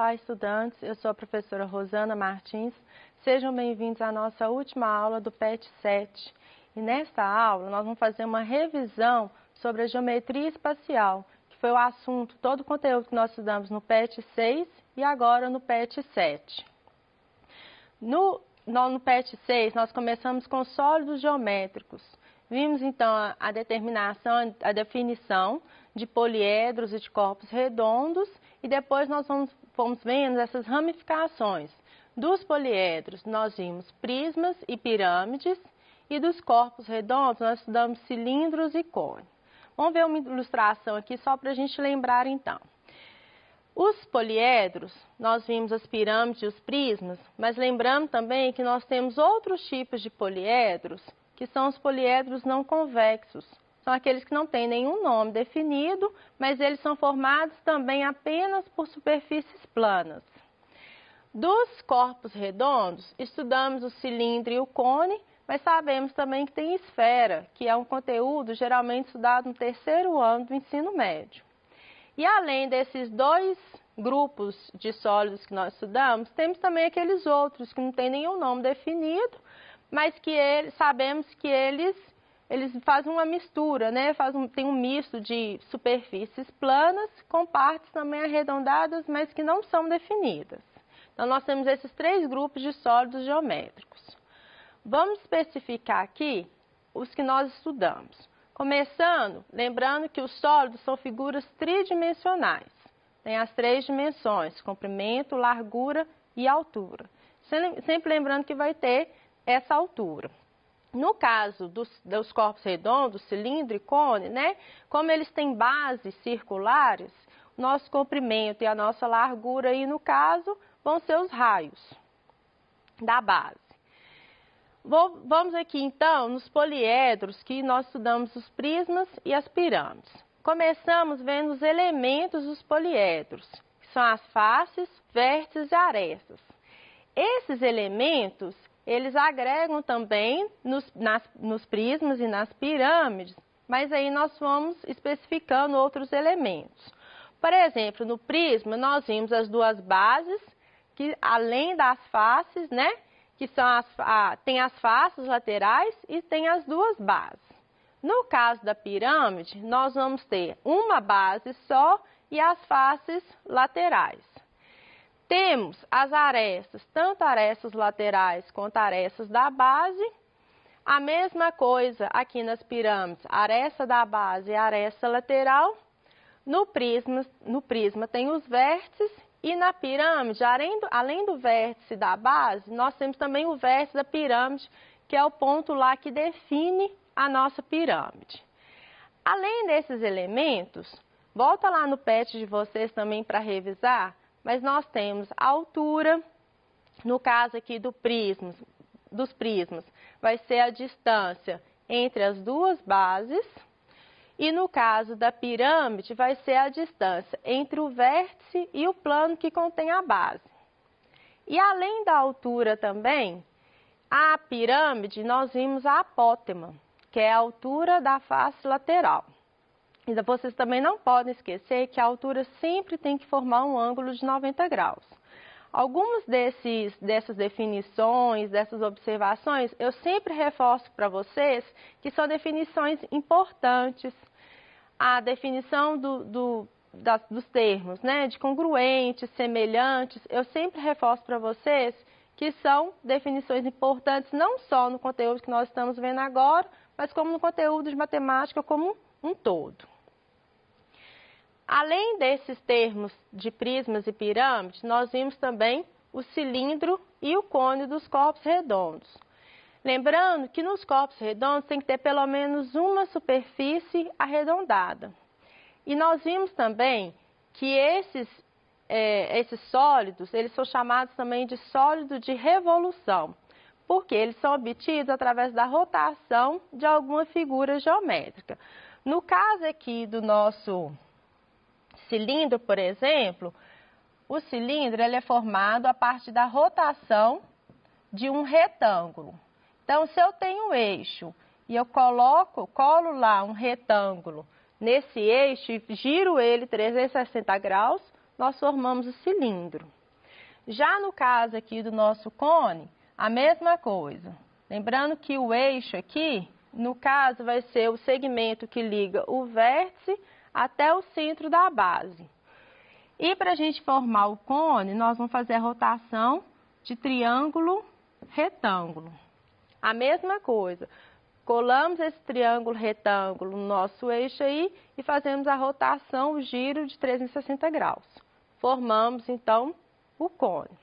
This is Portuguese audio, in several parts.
Olá, estudantes. Eu sou a professora Rosana Martins. Sejam bem-vindos à nossa última aula do PET 7. E nesta aula, nós vamos fazer uma revisão sobre a geometria espacial, que foi o assunto, todo o conteúdo que nós estudamos no PET 6 e agora no PET 7. No PET 6, nós começamos com sólidos geométricos. Vimos, então, a determinação, a definição de poliedros e de corpos redondos e depois nós fomos vendo essas ramificações. Dos poliedros, nós vimos prismas e pirâmides e dos corpos redondos, nós estudamos cilindros e cones. Vamos ver uma ilustração aqui só para a gente lembrar, então. Os poliedros, nós vimos as pirâmides e os prismas, mas lembrando também que nós temos outros tipos de poliedros, que são os poliedros não convexos. São aqueles que não têm nenhum nome definido, mas eles são formados também apenas por superfícies planas. Dos corpos redondos, estudamos o cilindro e o cone, mas sabemos também que tem esfera, que é um conteúdo geralmente estudado no terceiro ano do ensino médio. E além desses dois grupos de sólidos que nós estudamos, temos também aqueles outros que não têm nenhum nome definido, mas que sabemos que eles fazem uma mistura, né? Tem um misto de superfícies planas com partes também arredondadas, mas que não são definidas. Então, nós temos esses três grupos de sólidos geométricos. Vamos especificar aqui os que nós estudamos. Começando, lembrando que os sólidos são figuras tridimensionais. Tem as três dimensões, comprimento, largura e altura. Sempre lembrando que vai ter essa altura. No caso dos corpos redondos, cilindro e cone, né, como eles têm bases circulares, o nosso comprimento e a nossa largura aí, no caso, vão ser os raios da base. Vamos aqui, então, nos poliedros, que nós estudamos os prismas e as pirâmides. Começamos vendo os elementos dos poliedros, que são as faces, vértices e arestas. Esses elementos, eles agregam também nos prismas e nas pirâmides, mas aí nós vamos especificando outros elementos. Por exemplo, no prisma, nós vimos as duas bases, que além das faces, né, que são tem as faces laterais e tem as duas bases. No caso da pirâmide, nós vamos ter uma base só e as faces laterais. Temos as arestas, tanto arestas laterais quanto arestas da base. A mesma coisa aqui nas pirâmides, aresta da base e aresta lateral. No prisma tem os vértices e na pirâmide, além do vértice da base, nós temos também o vértice da pirâmide, que é o ponto lá que define a nossa pirâmide. Além desses elementos, volta lá no PET de vocês também para revisar, mas nós temos a altura, no caso aqui dos prismas, vai ser a distância entre as duas bases, e no caso da pirâmide, vai ser a distância entre o vértice e o plano que contém a base. E além da altura também, a pirâmide, nós vimos a apótema, que é a altura da face lateral. E vocês também não podem esquecer que a altura sempre tem que formar um ângulo de 90 graus. Algumas dessas definições, dessas observações, eu sempre reforço para vocês que são definições importantes. A definição dos termos, né, de congruentes, semelhantes, eu sempre reforço para vocês que são definições importantes não só no conteúdo que nós estamos vendo agora, mas como no conteúdo de matemática como um todo. Além desses termos de prismas e pirâmides, nós vimos também o cilindro e o cone dos corpos redondos. Lembrando que nos corpos redondos tem que ter pelo menos uma superfície arredondada. E nós vimos também que esses sólidos, eles são chamados também de sólido de revolução, porque eles são obtidos através da rotação de alguma figura geométrica. No caso aqui do nosso cilindro, por exemplo, o cilindro ele é formado a partir da rotação de um retângulo. Então, se eu tenho um eixo e eu colo lá um retângulo nesse eixo e giro ele 360 graus, nós formamos o cilindro. Já no caso aqui do nosso cone, a mesma coisa. Lembrando que o eixo aqui, no caso, vai ser o segmento que liga o vértice até o centro da base. E para a gente formar o cone, nós vamos fazer a rotação de triângulo retângulo. A mesma coisa. Colamos esse triângulo retângulo no nosso eixo aí e fazemos a rotação, o giro de 360 graus. Formamos, então, o cone.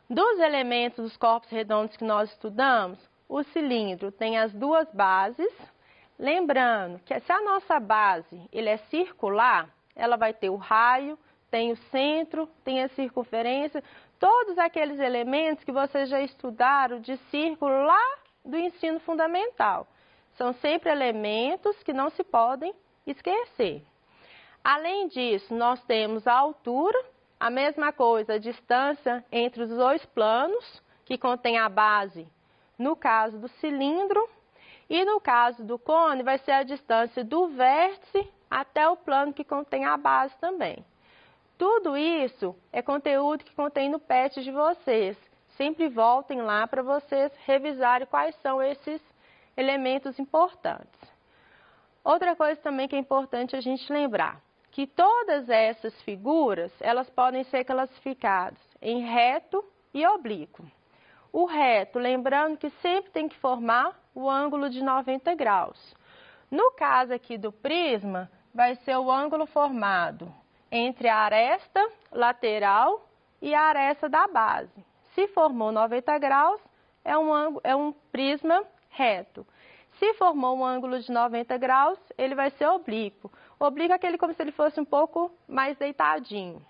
Dos elementos dos corpos redondos que nós estudamos, o cilindro tem as duas bases. Lembrando que se a nossa base ele é circular, ela vai ter o raio, tem o centro, tem a circunferência, todos aqueles elementos que vocês já estudaram de círculo lá do ensino fundamental. São sempre elementos que não se podem esquecer. Além disso, nós temos a altura, a mesma coisa, a distância entre os dois planos, que contém a base, no caso do cilindro, e no caso do cone, vai ser a distância do vértice até o plano que contém a base também. Tudo isso é conteúdo que contém no PET de vocês. Sempre voltem lá para vocês revisarem quais são esses elementos importantes. Outra coisa também que é importante a gente lembrar, que todas essas figuras, elas podem ser classificadas em reto e oblíquo. O reto, lembrando que sempre tem que formar o ângulo de 90 graus. No caso aqui do prisma, vai ser o ângulo formado entre a aresta lateral e a aresta da base. Se formou 90 graus, é um prisma reto. Se formou um ângulo de 90 graus, ele vai ser oblíquo. Oblíquo é aquele como se ele fosse um pouco mais deitadinho.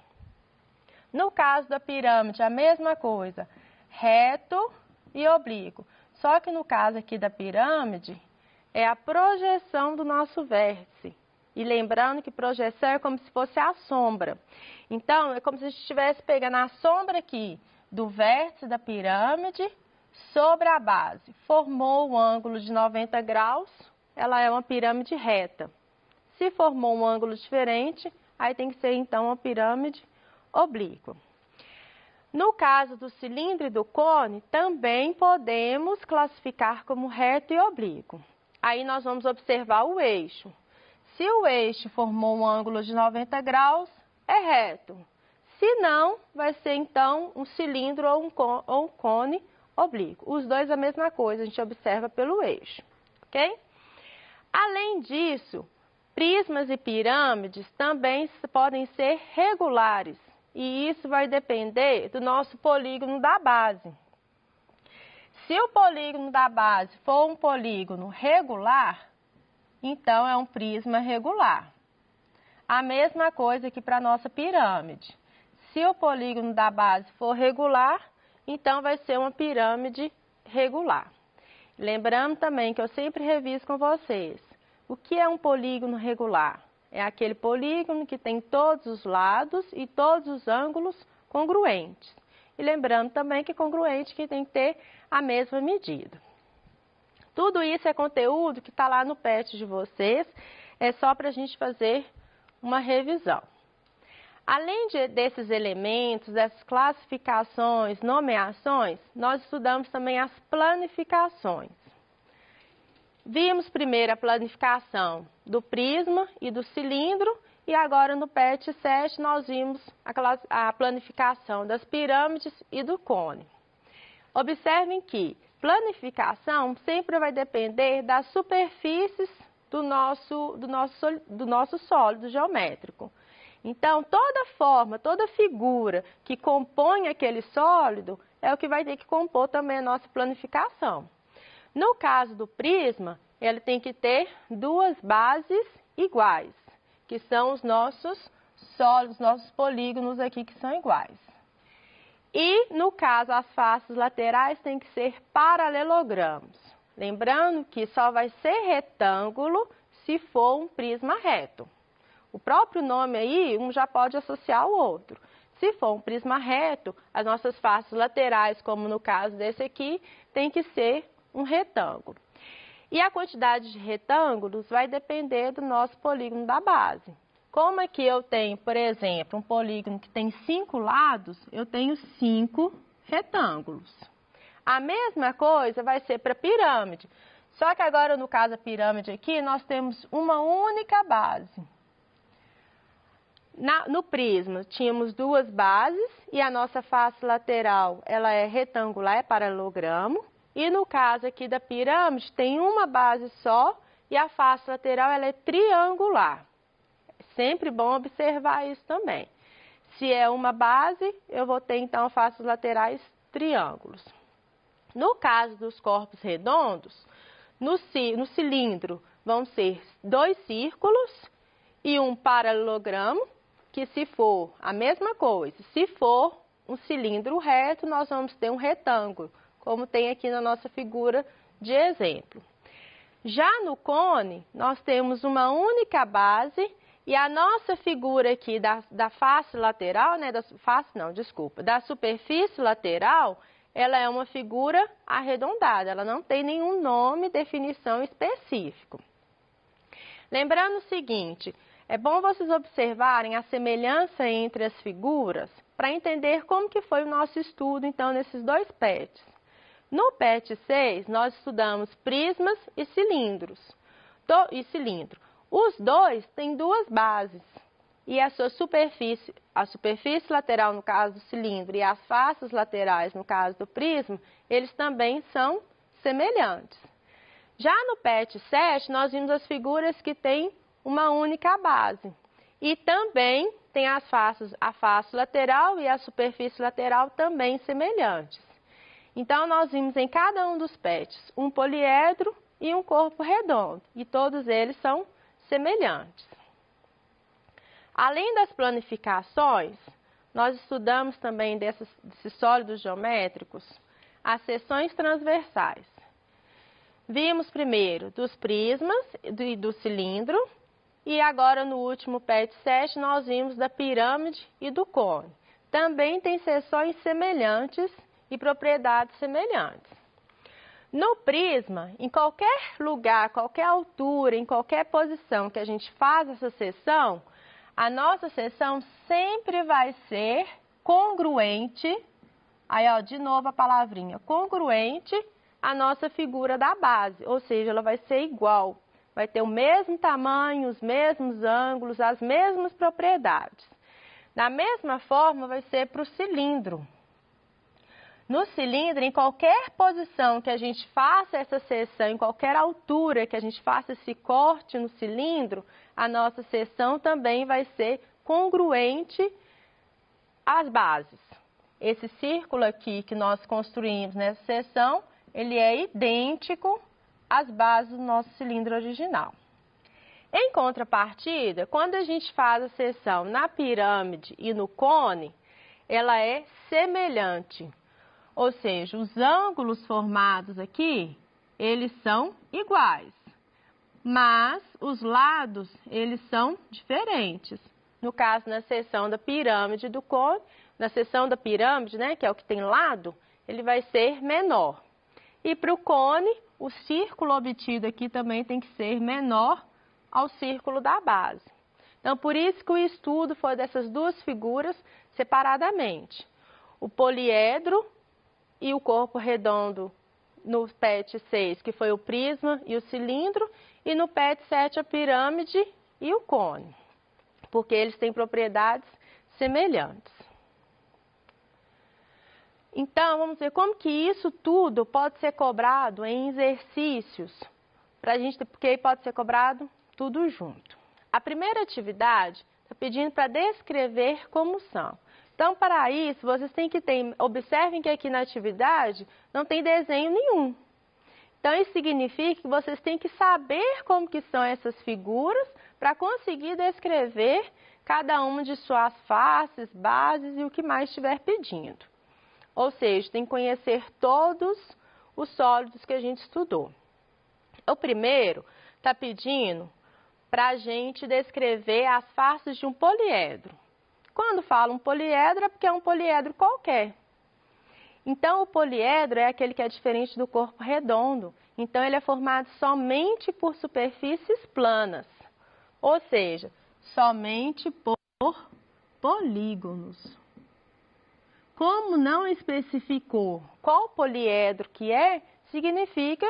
No caso da pirâmide, a mesma coisa, reto e oblíquo. Só que no caso aqui da pirâmide, é a projeção do nosso vértice. E lembrando que projeção é como se fosse a sombra. Então, é como se a gente estivesse pegando a sombra aqui do vértice da pirâmide sobre a base. Formou um ângulo de 90 graus, ela é uma pirâmide reta. Se formou um ângulo diferente, aí tem que ser então uma pirâmide oblíqua. No caso do cilindro e do cone, também podemos classificar como reto e oblíquo. Aí nós vamos observar o eixo. Se o eixo formou um ângulo de 90 graus, é reto. Se não, vai ser então um cilindro ou um cone oblíquo. Os dois a mesma coisa, a gente observa pelo eixo, ok? Além disso, prismas e pirâmides também podem ser regulares. E isso vai depender do nosso polígono da base. Se o polígono da base for um polígono regular, então é um prisma regular. A mesma coisa aqui para a nossa pirâmide. Se o polígono da base for regular, então vai ser uma pirâmide regular. Lembrando também que eu sempre reviso com vocês. O que é um polígono regular? É aquele polígono que tem todos os lados e todos os ângulos congruentes. E lembrando também que congruente que tem que ter a mesma medida. Tudo isso é conteúdo que está lá no PET de vocês, é só para a gente fazer uma revisão. Além desses elementos, dessas classificações, nomeações, nós estudamos também as planificações. Vimos primeiro a planificação do prisma e do cilindro e agora no PET 7 nós vimos a planificação das pirâmides e do cone. Observem que planificação sempre vai depender das superfícies do nosso sólido geométrico. Então, toda forma, toda figura que compõe aquele sólido é o que vai ter que compor também a nossa planificação. No caso do prisma, ele tem que ter duas bases iguais, que são os nossos sólidos, nossos polígonos aqui que são iguais. E, no caso, as faces laterais têm que ser paralelogramos. Lembrando que só vai ser retângulo se for um prisma reto. O próprio nome aí, um já pode associar ao outro. Se for um prisma reto, as nossas faces laterais, como no caso desse aqui, tem que ser um retângulo. E a quantidade de retângulos vai depender do nosso polígono da base. Como aqui eu tenho, por exemplo, um polígono que tem 5 lados, eu tenho 5 retângulos. A mesma coisa vai ser para a pirâmide. Só que agora, no caso da pirâmide aqui, nós temos uma única base. No prisma, tínhamos 2 bases e a nossa face lateral ela é retangular, é paralelogramo. E no caso aqui da pirâmide, tem uma base só e a face lateral ela é triangular. É sempre bom observar isso também. Se é uma base, eu vou ter então faces laterais triângulos. No caso dos corpos redondos, no cilindro vão ser 2 círculos e um paralelogramo, que se for a mesma coisa, se for um cilindro reto, nós vamos ter um retângulo, como tem aqui na nossa figura de exemplo. Já no cone, nós temos uma única base e a nossa figura aqui da face lateral, né, da superfície lateral, ela é uma figura arredondada, ela não tem nenhum nome, definição específico. Lembrando o seguinte, é bom vocês observarem a semelhança entre as figuras para entender como que foi o nosso estudo, então, nesses 2 PETs. No PET 6, nós estudamos prismas e cilindros. Os dois têm 2 bases e a superfície lateral, no caso do cilindro, e as faces laterais, no caso do prisma, eles também são semelhantes. Já no PET 7, nós vimos as figuras que têm uma única base. E também tem a face lateral e a superfície lateral também semelhantes. Então, nós vimos em cada um dos PETs um poliedro e um corpo redondo. E todos eles são semelhantes. Além das planificações, nós estudamos também desses sólidos geométricos as seções transversais. Vimos primeiro dos prismas e do cilindro. E agora, no último PET 7, nós vimos da pirâmide e do cone. Também tem seções semelhantes e propriedades semelhantes. No prisma, em qualquer lugar, qualquer altura, em qualquer posição que a gente faz essa seção, a nossa seção sempre vai ser congruente, aí ó, de novo a palavrinha, congruente à nossa figura da base, ou seja, ela vai ser igual. Vai ter o mesmo tamanho, os mesmos ângulos, as mesmas propriedades. Da mesma forma, vai ser para o cilindro. No cilindro, em qualquer posição que a gente faça essa seção, em qualquer altura que a gente faça esse corte no cilindro, a nossa seção também vai ser congruente às bases. Esse círculo aqui que nós construímos nessa seção, ele é idêntico as bases do nosso cilindro original. Em contrapartida, quando a gente faz a seção na pirâmide e no cone, ela é semelhante. Ou seja, os ângulos formados aqui, eles são iguais, mas os lados, eles são diferentes. No caso, na seção da pirâmide e do cone, na seção da pirâmide, né, que é o que tem lado, ele vai ser menor. E para o cone, o círculo obtido aqui também tem que ser menor ao círculo da base. Então, por isso que o estudo foi dessas 2 figuras separadamente. O poliedro e o corpo redondo no PET 6, que foi o prisma e o cilindro, e no PET 7 a pirâmide e o cone, porque eles têm propriedades semelhantes. Então, vamos ver como que isso tudo pode ser cobrado em exercícios, porque aí pode ser cobrado tudo junto. A primeira atividade está pedindo para descrever como são. Então, para isso, vocês têm que observem que aqui na atividade não tem desenho nenhum. Então, isso significa que vocês têm que saber como que são essas figuras para conseguir descrever cada uma de suas faces, bases e o que mais estiver pedindo. Ou seja, tem que conhecer todos os sólidos que a gente estudou. O primeiro está pedindo para a gente descrever as faces de um poliedro. Quando fala um poliedro, é porque é um poliedro qualquer. Então, o poliedro é aquele que é diferente do corpo redondo. Então, ele é formado somente por superfícies planas. Ou seja, somente por polígonos. Como não especificou qual poliedro que é, significa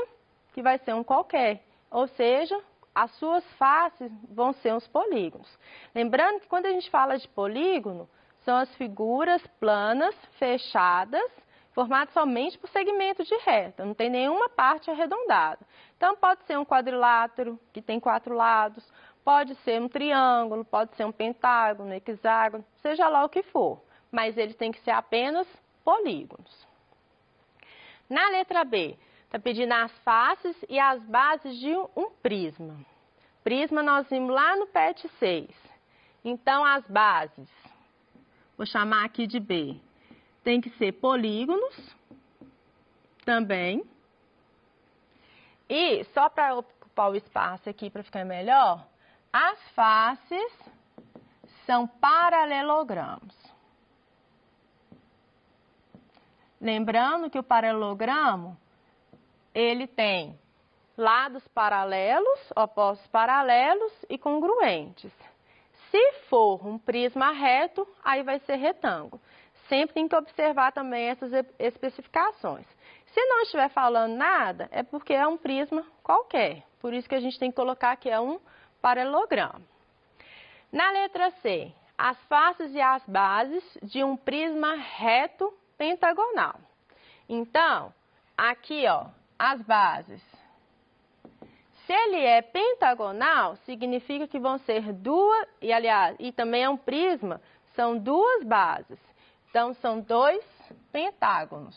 que vai ser um qualquer, ou seja, as suas faces vão ser os polígonos. Lembrando que quando a gente fala de polígono, são as figuras planas, fechadas, formadas somente por segmento de reta, não tem nenhuma parte arredondada. Então, pode ser um quadrilátero, que tem 4 lados, pode ser um triângulo, pode ser um pentágono, hexágono, seja lá o que for, mas eles têm que ser apenas polígonos. Na letra B, está pedindo as faces e as bases de um prisma. Prisma nós vimos lá no PET 6. Então, as bases, vou chamar aqui de B, tem que ser polígonos também. E, só para ocupar o espaço aqui para ficar melhor, as faces são paralelogramos. Lembrando que o paralelogramo, ele tem lados paralelos, opostos paralelos e congruentes. Se for um prisma reto, aí vai ser retângulo. Sempre tem que observar também essas especificações. Se não estiver falando nada, é porque é um prisma qualquer. Por isso que a gente tem que colocar que é um paralelogramo. Na letra C, as faces e as bases de um prisma reto pentagonal. Então, aqui, ó, as bases. Se ele é pentagonal, significa que vão ser duas, e também é um prisma, são duas bases. Então, são 2 pentágonos.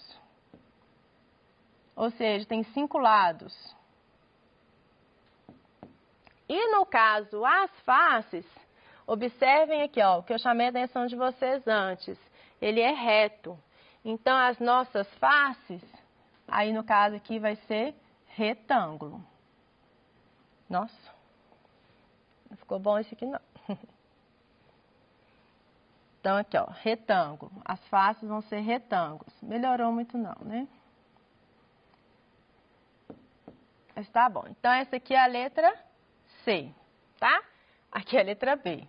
Ou seja, tem 5 lados. E no caso, as faces, observem aqui, ó, o que eu chamei a atenção de vocês antes. Ele é reto. Então, as nossas faces, aí no caso aqui vai ser retângulo. Nossa, não ficou bom esse aqui não. Então, aqui, ó, retângulo. As faces vão ser retângulos. Melhorou muito não, né? Mas tá bom. Então, essa aqui é a letra C, tá? Aqui é a letra B.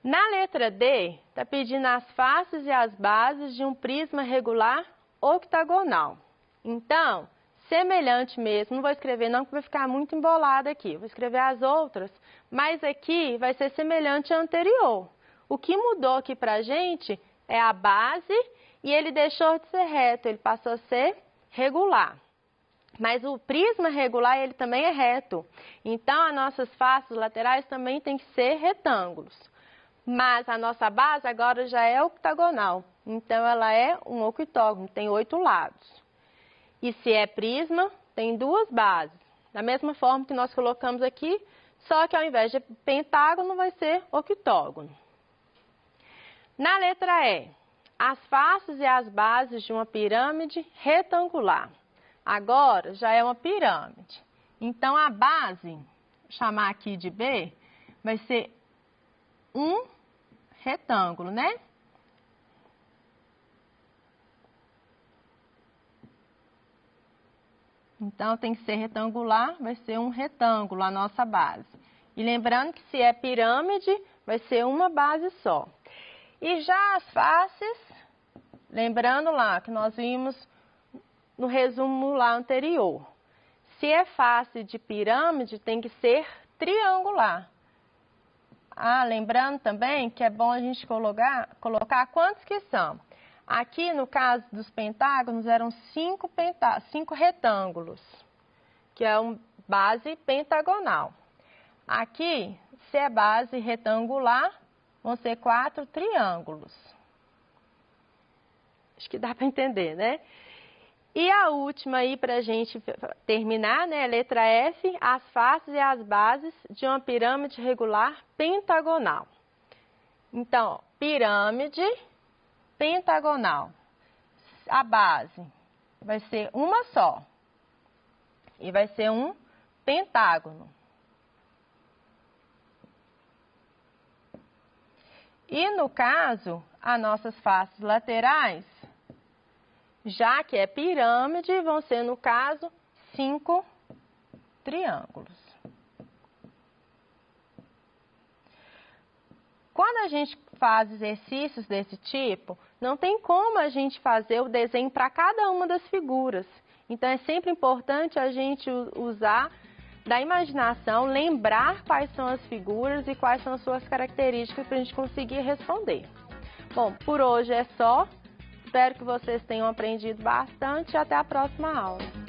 Na letra D, tá pedindo as faces e as bases de um prisma regular octagonal. Então, semelhante mesmo, não vou escrever não, porque vai ficar muito embolado aqui. Vou escrever as outras, mas aqui vai ser semelhante ao anterior. O que mudou aqui pra gente é a base e ele deixou de ser reto, ele passou a ser regular. Mas o prisma regular, ele também é reto. Então, as nossas faces laterais também têm que ser retângulos. Mas a nossa base agora já é octagonal. Então, ela é um octógono, tem 8 lados. E se é prisma, tem 2 bases. Da mesma forma que nós colocamos aqui, só que ao invés de pentágono, vai ser octógono. Na letra E, as faces e as bases de uma pirâmide retangular. Agora, já é uma pirâmide. Então, a base, vou chamar aqui de B, vai ser um retângulo, né? Então, tem que ser retangular, vai ser um retângulo a nossa base. E lembrando que se é pirâmide, vai ser uma base só. E já as faces, lembrando lá que nós vimos no resumo lá anterior. Se é face de pirâmide, tem que ser triangular. Ah, lembrando também que é bom a gente colocar quantos que são. Aqui, no caso dos pentágonos, eram 5 retângulos, que é uma base pentagonal. Aqui, se é base retangular, vão ser 4 triângulos. Acho que dá para entender, né? E a última aí, para a gente terminar, né? Letra F, as faces e as bases de uma pirâmide regular pentagonal. Então, ó, pirâmide pentagonal. A base vai ser uma só. E vai ser um pentágono. E no caso, as nossas faces laterais, já que é pirâmide, vão ser, no caso, 5 triângulos. Quando a gente faz exercícios desse tipo, não tem como a gente fazer o desenho para cada uma das figuras. Então é sempre importante a gente usar da imaginação, lembrar quais são as figuras e quais são as suas características para a gente conseguir responder. Bom, por hoje é só. Espero que vocês tenham aprendido bastante e até a próxima aula.